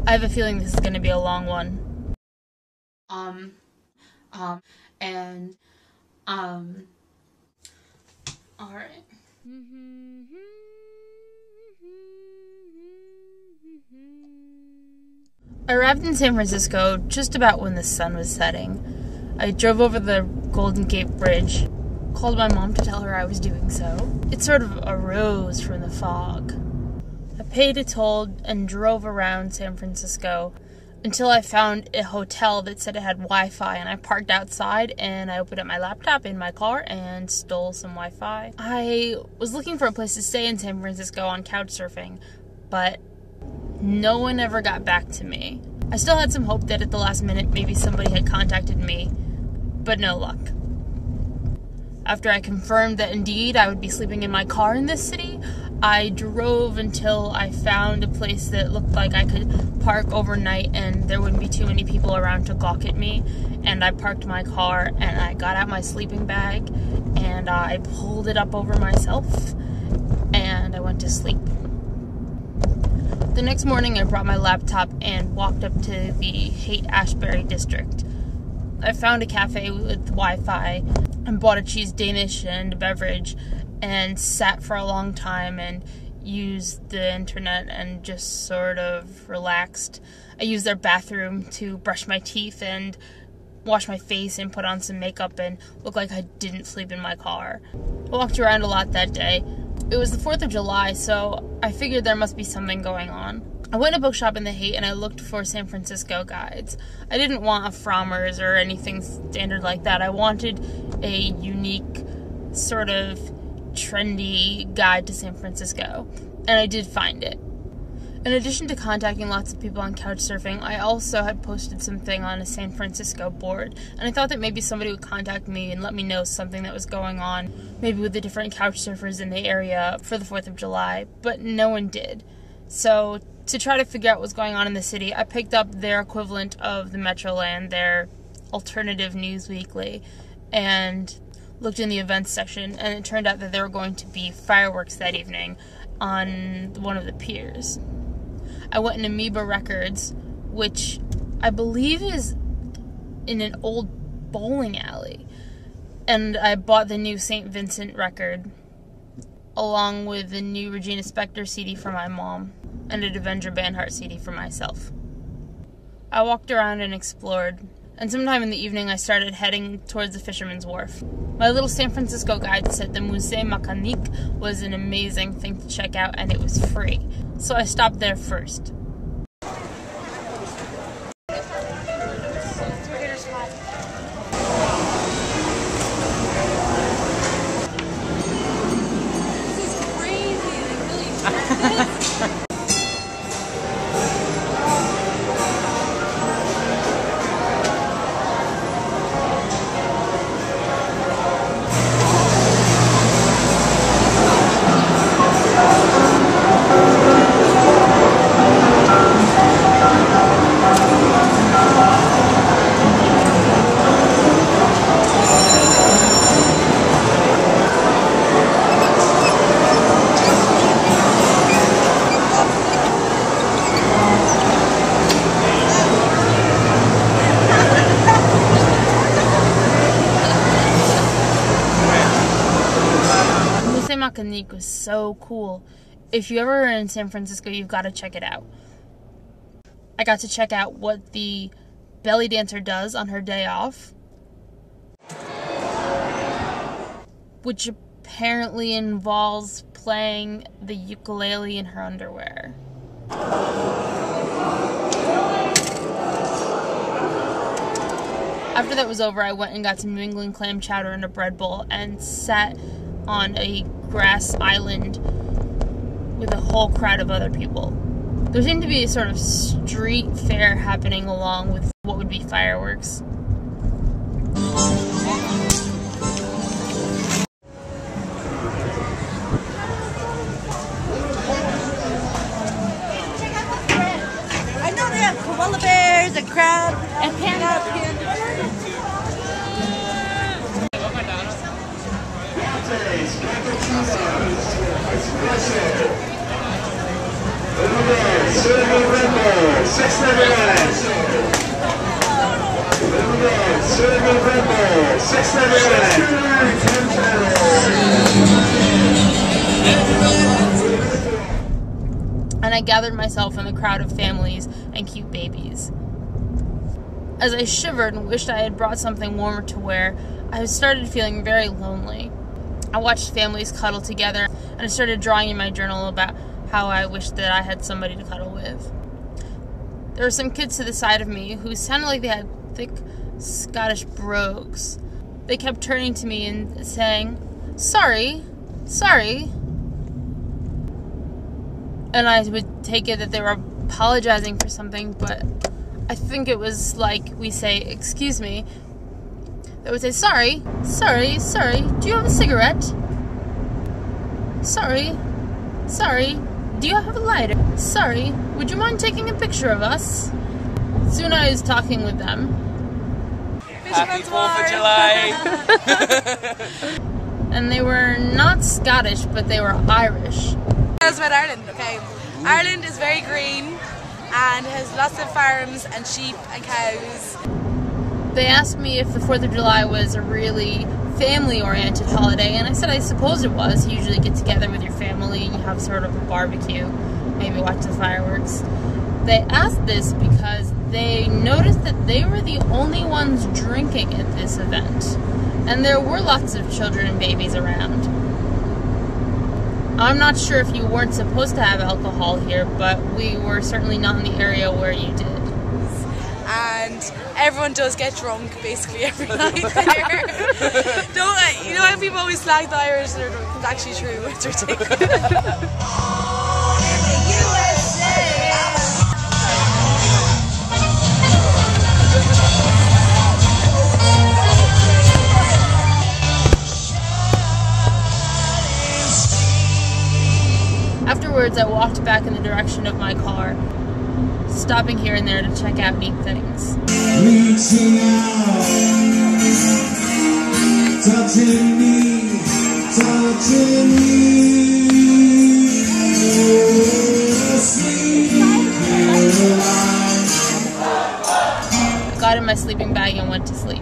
I have a feeling this is going to be a long one. Alright. I arrived in San Francisco just about when the sun was setting. I drove over the Golden Gate Bridge, called my mom to tell her I was doing so. It sort of arose from the fog. I paid a toll and drove around San Francisco until I found a hotel that said it had Wi-Fi, and I parked outside and I opened up my laptop in my car and stole some Wi-Fi. I was looking for a place to stay in San Francisco on couchsurfing, but no one ever got back to me. I still had some hope that at the last minute maybe somebody had contacted me, but no luck. After I confirmed that indeed I would be sleeping in my car in this city, I drove until I found a place that looked like I could park overnight and there wouldn't be too many people around to gawk at me. And I parked my car and I got out my sleeping bag and I pulled it up over myself and I went to sleep. The next morning I brought my laptop and walked up to the Haight-Ashbury district. I found a cafe with Wi-Fi and bought a cheese Danish and a beverage and sat for a long time and used the internet and just sort of relaxed. I used their bathroom to brush my teeth and wash my face and put on some makeup and look like I didn't sleep in my car. I walked around a lot that day. It was the 4th of July, so I figured there must be something going on. I went to a bookshop in the Haight and I looked for San Francisco guides. I didn't want a Frommer's or anything standard like that. I wanted a unique, sort of trendy guide to San Francisco, and I did find it. In addition to contacting lots of people on couchsurfing, I also had posted something on a San Francisco board, and I thought that maybe somebody would contact me and let me know something that was going on, maybe with the different couchsurfers in the area for the 4th of July, but no one did. So, to try to figure out what's going on in the city, I picked up their equivalent of the Metroland, their alternative news weekly, and looked in the events section, and it turned out that there were going to be fireworks that evening on one of the piers. I went in Amoeba Records, which I believe is in an old bowling alley, and I bought the new St. Vincent record, along with the new Regina Spektor CD for my mom, and a Devendra Banhart CD for myself. I walked around and explored, and sometime in the evening I started heading towards the Fisherman's Wharf. My little San Francisco guide said the Musée Mécanique was an amazing thing to check out and it was free, so I stopped there first. Mécanique was so cool. If you ever are in San Francisco, you've got to check it out. I got to check out what the belly dancer does on her day off, which apparently involves playing the ukulele in her underwear. After that was over, I went and got some New England clam chowder and a bread bowl and sat on a grass island with a whole crowd of other people. There seemed to be a sort of street fair happening along with what would be fireworks. I know they have koala bears and crab And panda. And I gathered myself in the crowd of families and cute babies. As I shivered and wished I had brought something warmer to wear, I started feeling very lonely. I watched families cuddle together, and I started drawing in my journal about how I wished that I had somebody to cuddle with. There were some kids to the side of me who sounded like they had thick Scottish brogues. They kept turning to me and saying, "Sorry, sorry." And I would take it that they were apologizing for something, but I think it was like we say, "Excuse me." They would say, "Sorry, sorry, sorry, do you have a cigarette? Sorry, sorry, do you have a lighter? Sorry, would you mind taking a picture of us?" Soon I was talking with them. Happy 4th of July! And they were not Scottish, but they were Irish. Tell us about Ireland, okay? Ireland is very green and has lots of farms and sheep and cows. They asked me if the 4th of July was a really family-oriented holiday, and I said I suppose it was. You usually get together with your family and you have sort of a barbecue, maybe watch the fireworks. They asked this because they noticed that they were the only ones drinking at this event, and there were lots of children and babies around. I'm not sure if you weren't supposed to have alcohol here, but we were certainly not in the area where you did. And everyone does get drunk basically every night there. You know how people always slag the Irish, and it's actually true, it's ridiculous. Afterwards, I walked back in the direction of my car, stopping here and there to check out neat things. Reaching out, touching me, touching me. I got in my sleeping bag and went to sleep.